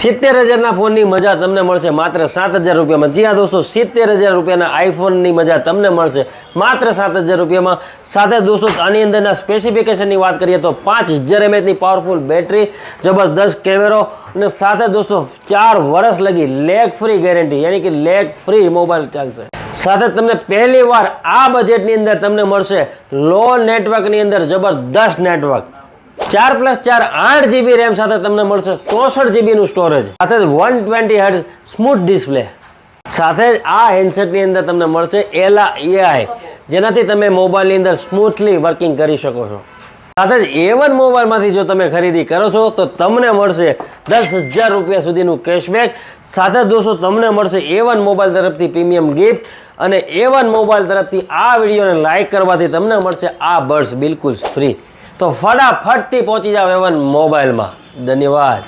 70,000 ફોનની મજા તમને મળશે માત્ર 7,000 રૂપિયામાં। જી હા દોસ્તો, 70,000 રૂપિયાના આઈફોનની મજા તમને મળશે માત્ર 7,000 રૂપિયામાં। સાથે દોસ્તો આની અંદરના સ્પેસિફિકેશનની વાત કરીએ તો 5000 mAhની પાવરફુલ બેટરી, જબરદસ્ત કેમેરો અને સાથે દોસ્તો 4 વર્ષ લગી લેગ ફ્રી ગેરંટી, યાની કે લેગ ફ્રી મોબાઈલ ચાલશે। સાથે તમને પહેલી વાર આ બજેટની અંદર તમને મળશે લો નેટવર્કની અંદર જબરદસ્ત નેટવર્ક, 4+4 8 GB રેમ સાથે તમને મળશે 64 GB નું સ્ટોરેજ, સાથે 120 Hz સ્મૂથ ડિસ્પ્લે। સાથે આ હેન્ડસેટની અંદર તમને મળશે એલા AI, જેનાથી તમે મોબાઈલની અંદર સ્મૂથલી વર્કિંગ કરી શકો છો। સાથે જ A1 મોબાઈલમાંથી જો તમે ખરીદી કરો છો તો તમને મળશે 10,000 રૂપિયા સુધીનું કેશબેક। સાથે દોસ્તો તમને મળશે A1 મોબાઈલ તરફથી પ્રીમિયમ ગિફ્ટ, અને A1 મોબાઈલ તરફથી આ વિડીયોને લાઇક કરવાથી તમને મળશે આ બર્ડ્સ બિલકુલ ફ્રી। તો ફટાફટથી પહોંચી જાઓ A1 મોબાઈલમાં। ધન્યવાદ।